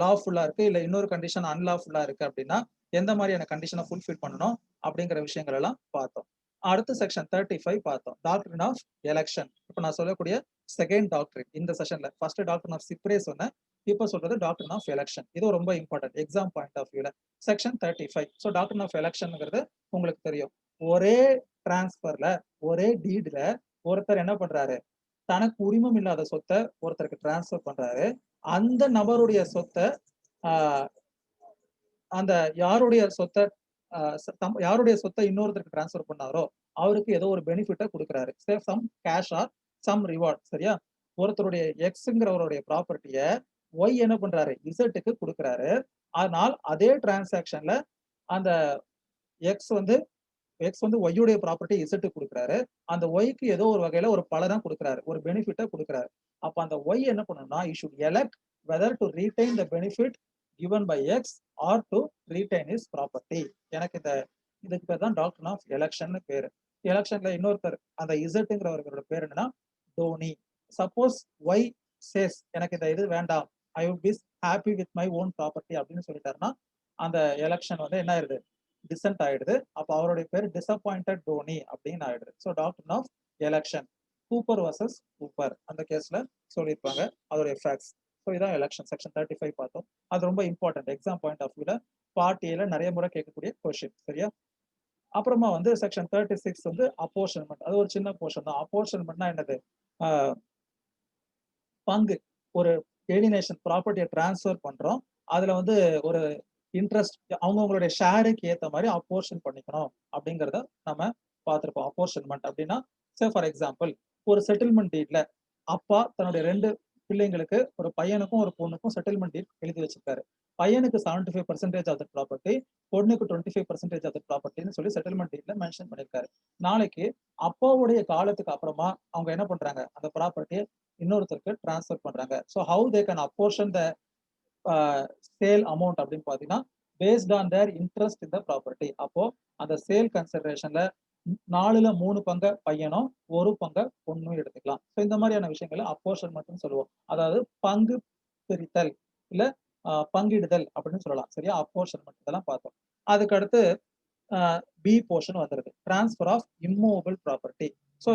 லாஃபுல்லா இருக்கு, இல்ல இன்னொரு கண்டிஷன் அன்லாஃபுல்லா இருக்கு அப்படின்னா எந்த மாதிரியான கண்டிஷனை ஃபுல்ஃபில் பண்ணணும் அப்படிங்கிற விஷயங்கள் எல்லாம் பார்த்தோம். அடுத்து செக்ஷன் 35 பார்த்தோம். டாக்டரின் ஆஃப் எலெக்ஷன். இப்போ நான் சொல்லக்கூடிய செகண்ட் டாக்டரின் இந்த செஷன்ல. ஃபர்ஸ்ட் டாக்டரின் ஆஃப் சிப்ரே சொன்னேன், இப்போ சொல்றது டாக்டரின் ஆஃப் எலெக்ஷன். இது ரொம்ப இம்பார்ட்டன்ட் எக்ஸாம் பாயிண்ட் ஆஃப் வியூல. செக்ஷன் 35. ஸோ டாக்டரின் ஆஃப் எலெக்ஷன்ங்கிறது உங்களுக்கு தெரியும். ஒரே டிரான்ஸ்பர்ல ஒரே டீட்ல ஒருத்தர் என்ன பண்றாரு? தனக்கு உரிமம் இல்லாத சொத்தை ஒருத்தருக்கு டிரான்ஸ்பர் பண்றாரு. அந்த நபருடைய சொத்தை அந்த யாருடைய சொத்தை யாருடைய சொத்தை இன்னொருத்தருக்கு டிரான்ஸ்பர் பண்ணாரோ அவருக்கு ஏதோ ஒரு பெனிஃபிட்டை கொடுக்குறாரு. Some cash or some reward. சரியா? ஒருத்தருடைய எக்ஸ்ங்கிறவருடைய ப்ராப்பர்ட்டிய ஒய் என்ன பண்றாரு? இசட்டுக்கு கொடுக்குறாரு. ஆனால் அதே டிரான்சாக்ஷன்ல அந்த எக்ஸ் வந்து எக்ஸ் வந்து ஒய்யுடைய ப்ராப்பர்ட்டி இசட்டுக்கு கொடுக்குறாரு. அந்த ஒய்க்கு ஏதோ ஒரு வகையில ஒரு பலனை கொடுக்குறாரு, ஒரு பெனிஃபிட்டை கொடுக்குறாரு. அப்ப அந்த ஒய் என்ன பண்ணணும்னா you should elect whether to retain the benefit given by X or to retain his property. எனக்கு இதுக்கு பேர் தான் டாக்டர் ஆஃப் எலெக்ஷன் பேரு. எலெக்ஷன்ல இன்னொருத்தர் அந்த இசட்டுங்கிறவர்களோட பேர் என்னன்னா டோனி. சப்போஸ் ஒய் சேஸ் எனக்கு இந்த இது வேண்டாம், I would be happy with my own property அப்படின்னு சொல்லிட்டாருன்னா அந்த எலெக்ஷன் வந்து என்ன ஆயிடுது, டிசன்ட் ஆயிடுது. அப்ப அவருடைய பேர் டிசப்பாயிண்டட் டோனி அப்படின்னு ஆயிடுது. So doctrine of election Cooper versus Cooper அந்த கேஸ்ல சொல்லியிருப்பாங்க அதோட ஃபேக்ட்ஸ். ஸோ இதான் எலெக்ஷன் செக்ஷன் 35 பார்த்தோம். அது ரொம்ப இம்பார்ட்டன்ட் எக்ஸாம் பாயிண்ட் ஆஃப் வியூல பார்ட் ஏல நிறைய முறை கேட்கக்கூடிய கொஸ்டின். சரியா? அப்புறமா வந்து செக்ஷன் 36 வந்து அப்போர்ஷன்மெண்ட். அது ஒரு சின்ன போர்ஷன் தான். அப்போர்ஷன்மெண்ட்னா என்னது, பங்கு, ஒரு ஏலினேஷன் ப்ராப்பர்ட்டியை டிரான்ஸ்ஃபர் பண்றோம், அதுல வந்து ஒரு இன்ட்ரெஸ்ட் அவங்கவுங்களுடைய ஷேருக்கு ஏத்த மாதிரி அப்போர்ஷன் பண்ணிக்கணும் அப்படிங்கிறத நம்ம பார்த்துருப்போம். அப்போர்ஷன்மெண்ட் அப்படின்னா ஃபார் எக்ஸாம்பிள் ஒரு செட்டில்மெண்ட் டீட்ல அப்பா தன்னுடைய 2 பிள்ளைங்களுக்கு, ஒரு பையனுக்கும் ஒரு பொண்ணுக்கும் செட்டில்மெண்ட் டீட் எழுதி வச்சிருக்காரு. பையனுக்கு 75% ஆஃப் த ப்ராப்பர்ட்டி, பொண்ணுக்கு 25% ஆஃப் த ப்ராப்பர்ட்டின்னு சொல்லி செட்டில்மெண்ட் டீட்ல மென்ஷன் பண்ணிருக்காரு. நாளைக்கு அப்பாவுடைய காலத்துக்கு அப்புறமா அவங்க என்ன பண்றாங்க, அந்த ப்ராப்பர்ட்டியை இன்னொருத்தருக்கு டிரான்ஸ்ஃபர் பண்றாங்க. So how they can apportion the sale amount அப்படின்னு பாத்தீங்கன்னா based on their interest in the property. அப்போ அந்த சேல் கன்சிடரேஷன்ல 4ல் 3 பங்கை பையனும் 1 பங்கை பொண்ணும் எடுத்துக்கலாம். ஸோ இந்த மாதிரியான விஷயங்களை அப்போர்ஷன்மெண்ட்னு சொல்லுவோம். அதாவது பங்கு பிரித்தல் இல்ல பங்கிடுதல் அப்படின்னு சொல்லலாம். சரியா? அப்போர்ஷன்மெண்ட் இதெல்லாம் பார்த்தோம். அதுக்கு அடுத்து பி போர்ஷன் வந்துருது, transfer of immovable property. So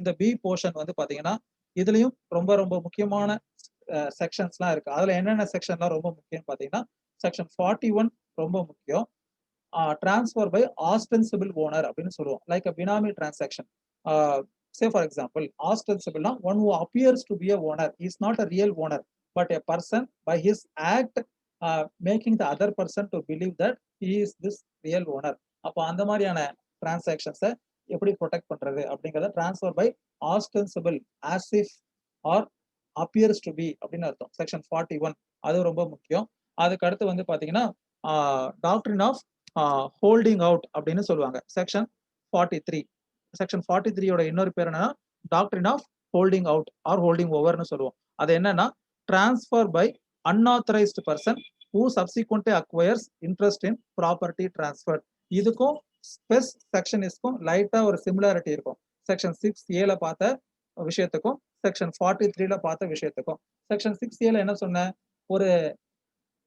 இந்த பி போர்ஷன் வந்து பாத்தீங்கன்னா இதுலயும் ரொம்ப ரொம்ப முக்கியமான செக்ஷன்ஸ்லாம் இருக்கு. அதுல என்னென்ன செக்ஷன்லாம் ரொம்ப முக்கியம் பாத்தீங்கன்னா செக்ஷன் 41 ரொம்ப முக்கியம். டிரான்ஸ்ஃபர் பை ஆஸ்டென்சிபிள் ஓனர் அப்படின்னு சொல்லுவோம். லைக் பினாமி டிரான்சாக்ஷன். சே ஃபார் எக்ஸாம்பிள் ஆஸ்டென்சிபிள்னா one who appears to be a owner is not a real owner but a person by his act making the other person to believe that he is this real owner. அப்போ அந்த மாதிரியான டிரான்சாக்ஷன்ஸை எப்படி protect பண்றது அப்படிங்கிறத transfer by ostensible as if or appears to be அப்படின்னு அர்த்தம். Section 41 அது ரொம்ப முக்கியம். அதுக்கு அடுத்து வந்து பாத்தீங்கன்னா டாக்ட்ரின் ஆஃப் ஹோல்டிங் அவுட் அப்படின்னு சொல்லுவாங்க. செக்ஷன் 43. செக்ஷன் 43யோட இன்னொரு பேர் என்னன்னா doctrine of holding out or holding ஓவர்னு சொல்லுவோம். அது என்னன்னா transfer by unauthorised person who subsequently acquires interest in property transfer. இதுக்கும் ஸ்பெஸ் செக்ஷனிஸ்க்கும் லைட்டா ஒரு சிமிலாரிட்டி இருக்கும். செக்ஷன் 6A பார்த்த விஷயத்துக்கும் செக்ஷன் 43ல பார்த்த விஷயத்துக்கும். செக்ஷன் 6A என்ன சொன்ன,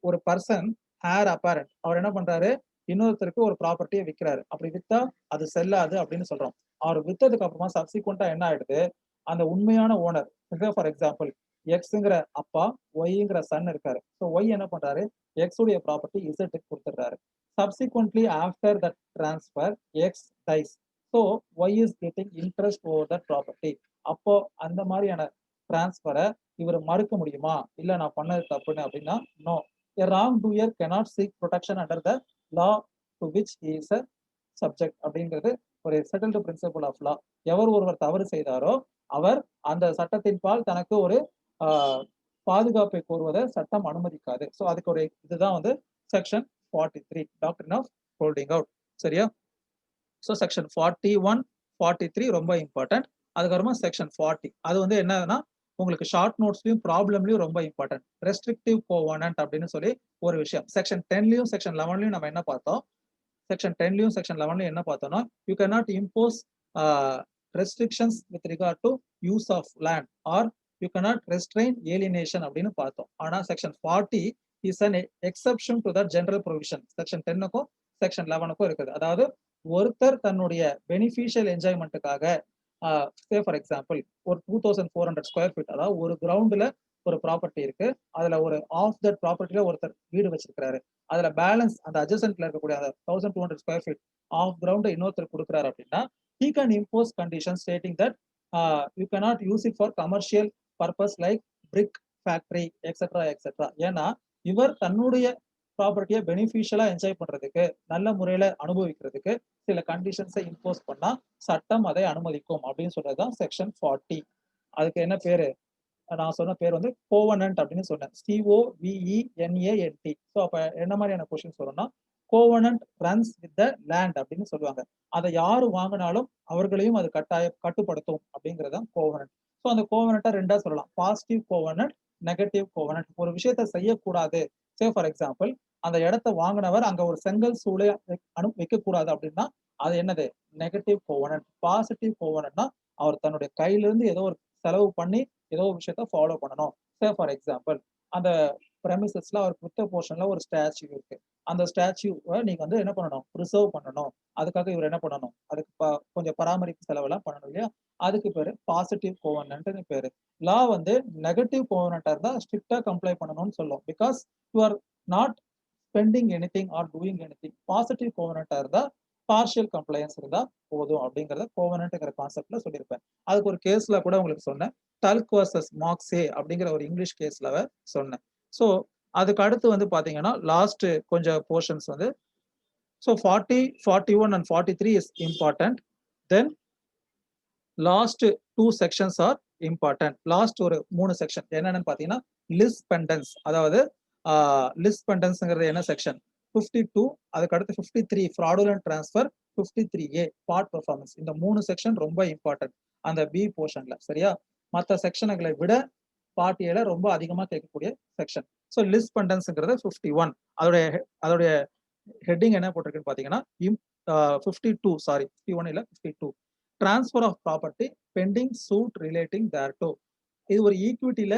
ஒரு பர்சன் ஹேர் அப்பேரண்ட் அவர் என்ன பண்றாரு, இன்னொருத்தருக்கு ஒரு ப்ராப்பர்ட்டியை விற்கிறாரு. அப்படி வித்தா அது செல்லாது அப்படின்னு சொல்றோம். அவர் வித்ததுக்கு அப்புறமா சப்சிக்வெண்டா என்ன ஆயிடுது, அந்த உண்மையான ஓனர் ஃபார் எக்ஸாம்பிள் எக்ஸ்ங்கிற அப்பா, ஒய்ங்கிற சன் இருக்காரு. ஸோ ஒய் என்ன பண்றாரு, எக்ஸ் உடைய ப்ராப்பர்ட்டி இசட்டுக்கு கொடுத்துடுறாரு. Subsequently after that transfer X dies. So Y is getting interest over that property. அப்போ அந்த மாதிரியான டிரான்ஸ்ஃபரை இவர் மறுக்க முடியுமா, இல்ல நான் பண்ணது தப்புன்னு அப்படின்னா no. A wrongdoer cannot seek protection under the law to which he is a subject அப்படிங்கிறது ஒரு செட்டில்டு பிரின்சிபல் ஆஃப் லா. எவர் ஒருவர் தவறு செய்தாரோ அவர் அந்த சட்டத்தின் பால் தனக்கு ஒரு பாதுகாப்பை கோருவதை சட்டம் அனுமதிக்காது. ஸோ அதுக்கு ஒரு இதுதான் வந்து section 43 doctrine of holding out. சரியா? ஸோ செக்ஷன் 41 43 ரொம்ப இம்பார்ட்டன்ட். அதுக்கப்புறமா செக்ஷன் 40 அது வந்து என்னன்னா உங்களுக்கு ஷார்ட் நோட்ஸ்லயும் ப்ராப்ளம்லயும் ரொம்ப இம்பார்ட்டன்ட். ரெஸ்ட்ரிக்டிவ் கோவனன்ட் அப்படின்னு சொல்லி ஒரு விஷயம். செக்ஷன் 10லயும் செக்ஷன் 11லயும் நம்ம என்ன பார்த்தோம், செக்ஷன் 10லயும் செக்ஷன் 11லயும் என்ன பார்த்தோம்னா you can not impose restrictions with regard to use of land or you can not restrain alienation அப்படின்னு பார்த்தோம். ஆனா section 40 is an exception to that general provision. Section 10க்கும் செக்ஷன் 11க்கும் இருக்குது. அதாவது ஒருத்தர் தன்னுடைய பெனிஃபிஷியல் என்ஜாய்மெண்ட்டுக்காக ஃபார் எக்ஸாம்பிள் ஒரு 2400 ஸ்கொயர் ஃபீட், அதாவது ஒரு கிரவுண்ட்ல ஒரு ப்ராப்பர்ட்டி இருக்கு, அதுல ஒரு ஆஃப் தட் ப்ராப்பர்ட்டில ஒருத்தர் வீடு வச்சிருக்காரு, அதுல பேலன்ஸ் அந்த அட்ஜசன்ட்ல இருக்கக்கூடிய 1200 ஸ்கொயர் ஃபீட் ஆஃப் கிரவுண்ட் இன்னொருத்தர் கொடுக்குறாரு அப்படின்னா he can impose conditions stating that you cannot use it for commercial purpose like brick factory etc etc. ஏன்னா இவர் தன்னுடைய ப்ராப்பர்ட்டியை பெனிஃபிஷியலா என்ஜாய் பண்றதுக்கு, நல்ல முறையில அனுபவிக்கிறதுக்கு சில கண்டிஷன்ஸை இம்போஸ் பண்ணா சட்டம் அதை அனுமதிக்கும் அப்படின்னு சொல்றதுதான் செக்ஷன் 40. அதுக்கு என்ன பேரு, நான் சொன்ன பேர் வந்து கோவனன்ட் அப்படின்னு சொன்னேன். COVENANT. ஸோ அப்ப என்ன மாதிரியான கொஸ்டின் சொல்லணும்னா covenant runs with the land அப்படின்னு சொல்லுவாங்க. அதை யாரு வாங்கினாலும் அவர்களையும் அது கட்டுப்படுத்தும் அப்படிங்கிறது கோவனன்ட். ஸோ அந்த கோவனண்ட்டை ரெண்டா சொல்லலாம், பாசிட்டிவ் கோவனன்ட், நெகட்டிவ் கோவனன்ட். ஒரு விஷயத்த செய்யக்கூடாது, சே ஃபார் எக்ஸாம்பிள் அந்த இடத்த வாங்கினவர் அங்க ஒரு செங்கல் சூளை வைக்கக்கூடாது அப்படின்னா அது என்னது, நெகட்டிவ் கோவனன்ட். பாசிட்டிவ் கோவனன்ட்னா அவர் தன்னுடைய கையிலிருந்து ஏதோ ஒரு செலவு பண்ணி ஏதோ ஒரு விஷயத்த ஃபாலோ பண்ணணும். சே ஃபார் எக்ஸாம்பிள் அந்த பிரமிசஸ்ல அவருக்கு விட்ட போர்ஷன்ல ஒரு ஸ்டாச்சு இருக்கு, அந்த ஸ்டாச்சுவை நீங்க வந்து என்ன பண்ணணும், ப்ரிசர்வ் பண்ணணும். அதுக்காக இவர் என்ன பண்ணணும், அதுக்கு கொஞ்சம் பராமரிப்பு செலவெல்லாம் பண்ணணும் இல்லையா, அதுக்கு பேரு பாசிட்டிவ் கோவனன்ட்னு பேரு. லா வந்து நெகட்டிவ் கோவனன்ட்டா இருந்தா ஸ்ட்ரிக்டா கம்ப்ளை பண்ணணும்னு சொல்லும். Because you are not spending anything or doing anything. Positive கோவனன்ட்டா இருந்தா பார்ஷியல் கம்ப்ளையன்ஸ் இருந்தா போதும் அப்படிங்கறத கோவனன்ட்ங்கிற கான்செப்ட்ல சொல்லியிருப்பேன். அதுக்கு ஒரு கேஸ்ல கூட உங்களுக்கு சொன்னேன், டல்க் வர்சஸ் மார்க்ஸே அப்படிங்கிற ஒரு இங்கிலீஷ் கேஸ்ல சொன்னேன். ஸோ அதுக்கு அடுத்து வந்து பாத்தீங்கன்னா லாஸ்ட் கொஞ்சம் போர்ஷன்ஸ் வந்து, so 40, 41 and 43 is important. Then last 2 sections are important. Last ஒரு 3 செக்ஷன் என்னன்னு பாத்தீங்கன்னா லிஸ் பெண்டன்ஸ், அதாவது லிஸ் பெண்டன்ஸ்ங்கிறது என்ன செக்ஷன் 52, அதுக்கு அடுத்து 53 fraudulent transfer, 53A part performance. இந்த 3 செக்ஷன் ரொம்ப இம்பார்ட்டன்ட் அந்த பி போர்ஷன்ல. சரியா, மற்ற செக்ஷன்களை விட பார்ட் ஏல ரொம்ப அதிகமா கேட்கக்கூடிய செக்ஷன். So Liz பெண்டன்ஸ்ங்கிறது 51. அதோடைய ஹெட்டிங் என்ன போட்டிருக்குன்னு பாத்தீங்கன்னா 52, சாரி 51 இல்ல 52, transfer of property pending suit relating thereto. இது ஒரு ஈக்விட்டியில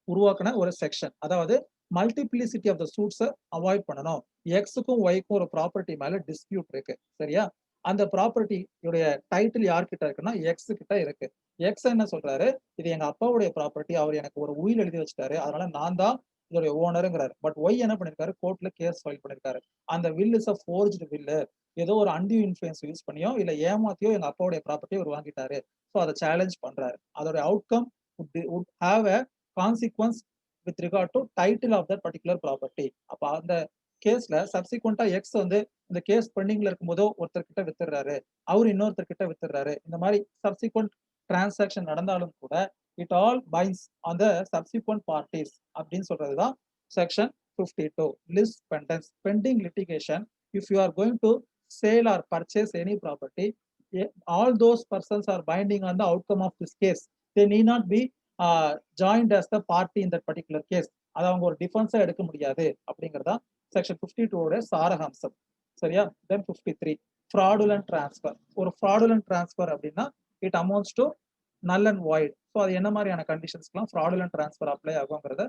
உருவாக்கின ஒரு செக்ஷன். அதாவது மல்டிபிளிசிட்டி ஆஃப் த சூட்ஸை அவாய்ட் பண்ணணும். எக்ஸுக்கும் ஒய்க்கும் ஒரு ப்ராப்பர்ட்டி மேல டிஸ்பியூட் இருக்கு, சரியா, அந்த ப்ராப்பர்ட்டியுடைய டைட்டில் யார்கிட்ட இருக்குன்னா எக்ஸ் கிட்ட இருக்கு. எக்ஸ் என்ன சொல்றாரு, இது எங்க அப்பாவுடைய ப்ராப்பர்ட்டி, அவர் எனக்கு ஒரு உயில் எழுதி வச்சுட்டாரு, அதனால நான் தான் இதோடைய ஓனருங்கிறாரு. பட் ஒய் என்ன பண்ணிருக்காரு, கோர்ட்ல கேஸ் ஃபைல் பண்ணிருக்காரு. அந்த வில் இஸ் அ ஃபோர்ஜ்டு வில்லு, ஏதோ ஒரு அன்டியூ இன்ஃபுளுன்ஸ் யூஸ் பண்ணியோ இல்ல ஏமாத்தியோ எங்க அப்பாவுடைய ப்ராப்பர்ட்டி அவர் வாங்கிட்டாரு. ஸோ அதை சேலஞ்ச் பண்றாரு. அதோட outcome would have a consequence with regard to title of that particular property. அப்ப அந்த கேஸ்ல சப்சிக்வெண்டா எக்ஸ் வந்து இந்த கேஸ் பெண்டிங்ல இருக்கும்போதோ ஒருத்தர் கிட்ட வித்துறாரு, அவர் இன்னொருத்தர் கிட்ட வித்துறாரு. இந்த மாதிரி சப்சிக்வெண்ட் டிரான்சாக்ஷன் நடந்தாலும் கூட it all binds on the subsequent parties அப்படின்னு சொல்றதுதான் section 52. Lis pendens, pending litigation. If you are going to sale or purchase any property, all those persons are binding on the outcome of this case. They need not be joined as the party in that particular case. அதை அவங்க ஒரு டிஃபென்ஸா எடுக்க முடியாது அப்படிங்கிறதா section 52 சாரஹாம்சம். சரியா, then 53 fraudulent transfer. ஒரு fraudulent transfer அப்படின்னா it amounts to null and void. So அது என்ன மாதிரியான கண்டிஷன்ஸ்க்குலாம் ஃப்ராடுலன்ட் டிரான்ஸ்ஃபர் அப்ளை ஆகுங்கிறத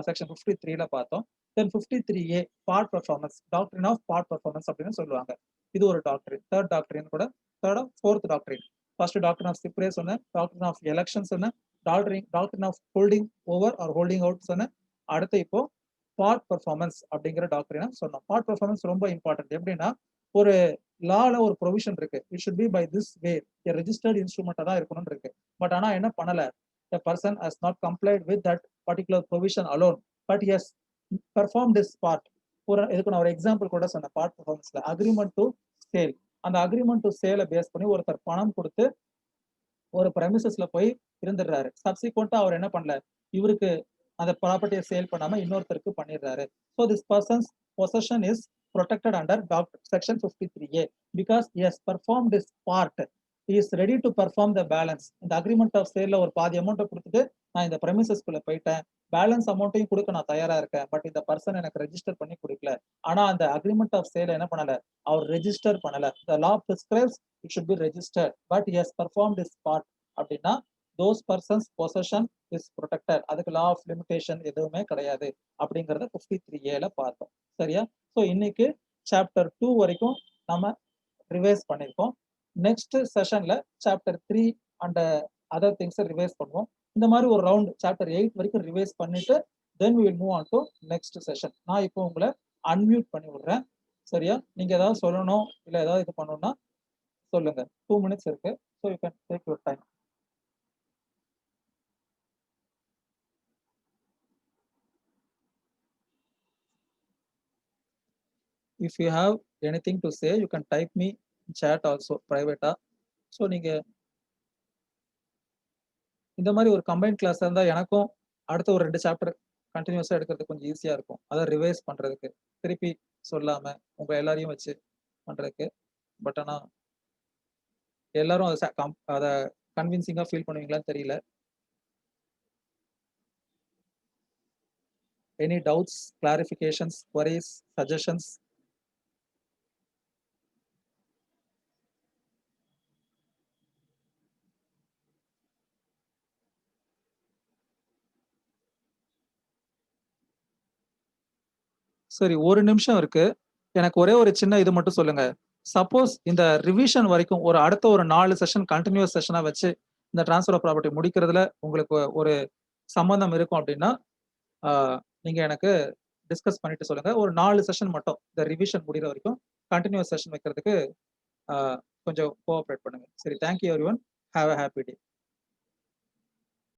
செக்ஷன் 53ல பார்த்தோம். Then 53A part performance, doctrine of part performance அப்படின்னு சொல்லுவாங்க. இது ஒரு டாக்டரின், தேர்ட் டாக்டரின் கூட, third fourth doctrine. First doctrine of cypres சொன்னேன், டாக்டரின் ஆஃப் எலெக்ஷன் சொன்னேன், doctrine of holding over or holding out சொன்னேன். அடுத்து இப்போ பார்ட் பெர்ஃபார்மன்ஸ் அப்படிங்கிற டாக்டரினை சொன்னோம். பார்ட் பெர்ஃபார்மன்ஸ் ரொம்ப இம்பார்ட்டன்ட். எப்படின்னா ஒரு லால ஒரு ப்ரொவிஷன் இருக்கு, it should be by this way, registered இன்ஸ்ட்ருமெண்டா தான் இருக்கணும்னு இருக்கு. பட் ஆனா என்ன பண்ணல, the person has not complied with that particular provision alone, but he has performed this part. இதுக்கு நான் ஒரு எக்ஸாம்பிள் கூட சொன்னேன் பார்ட் பெர்ஃபார்மன்ஸ்ல, அக்ரிமெண்ட் டு சேல். அந்த அக்ரிமெண்ட் டு சேலை பேஸ் பண்ணி ஒருத்தர் பணம் கொடுத்து ஒரு பிரமிசஸ்ல போய் இருந்துடுறாரு. சப்சிக்வெண்டா அவர் என்ன பண்ணல, இவருக்கு அந்த ப்ராப்பர்ட்டியை சேல் பண்ணாம இன்னொருத்தருக்கு பண்ணிடுறாரு. So this persons possession is protected under section 53A because he has performed his part. He is ready to perform the balance. இந்த அக்ரிமெண்ட் ஆஃப் சேல்ல ஒரு பாதி அமௌண்ட்டை கொடுத்துட்டு நான் இந்த பிரமிசஸ்குள்ள போயிட்டேன், பேலன்ஸ் அமௌண்ட்டையும் கொடுக்க நான் தயாரா இருக்கேன், பட் இந்த பர்சன் எனக்கு ரெஜிஸ்டர் பண்ணி கொடுக்கல. ஆனா அந்த அக்ரிமெண்ட் ஆஃப் சேல் என்ன பண்ணல, அவர் ரெஜிஸ்டர் பண்ணல. The law prescribes it should be registered, but he has performed his part அப்படின்னா those persons possession is protected. அதுக்கு law of limitation எதுவுமே கிடையாது அப்படிங்கறத 53A பார்த்தோம். சரியா, ஸோ இன்னைக்கு சாப்டர் 2 வரைக்கும் நம்ம ரிவைஸ் பண்ணிருக்கோம். நெக்ஸ்ட் செஷன்ல chapter 3 and other things revise பண்ணுவோம். இந்த மாதிரி ஒரு ரவுண்ட் சாப்டர் 8 வரைக்கும் ரிவைஸ் பண்ணிட்டு தென் we will move on to next session. நான் இப்போ உங்களை அன்மியூட் பண்ணி விடுறேன். சரியா, நீங்க ஏதாவது சொல்லணும் இல்ல ஏதாவது இது பண்ணணும்னா சொல்லுங்க. 2 minutes இருக்கு. So you can take your time. If you have anything to say, you can type me in chat also, private. So நீங்க இந்த மாதிரி ஒரு கம்பைன் கிளாஸ் இருந்தா எனக்கும் அடுத்த ஒரு 2 சாப்டர் கண்டினியூஸா எடுக்கிறது கொஞ்சம் ஈஸியா இருக்கும். அதை ரிவைஸ் பண்றதுக்கு திருப்பி சொல்லாம உங்க எல்லாரையும் வச்சு பண்றதுக்கு. பட் ஆனா எல்லாரும் அத கன்வின்சிங்கா ஃபீல் பண்ணுவீங்களான்னு தெரியல. Any doubts, clarifications, queries, suggestions? சரி, ஒரு நிமிஷம் இருக்கு. எனக்கு ஒரே ஒரு சின்ன இது மட்டும் சொல்லுங்க. சப்போஸ் இந்த ரிவிஷன் வரைக்கும் அடுத்த ஒரு 4 செஷன் கன்டினியூஸ் செஷனா வச்சு இந்த ட்ரான்ஸ்ஃபர் ஆஃப் ப்ராப்பர்ட்டி முடிக்கிறதுல உங்களுக்கு ஒரு சம்மந்தம் இருக்கும் அப்படின்னா, ஆ நீங்க எனக்கு டிஸ்கஸ் பண்ணிட்டு சொல்லுங்க. ஒரு 4 செஷன் மட்டும் இந்த ரிவிஷன் முடியிற வரைக்கும் கன்டினியூஸ் செஷன் வைக்கிறதுக்கு கொஞ்சம் கோஆப்பரேட் பண்ணுங்க. சரி, thank you everyone. Have a happy day.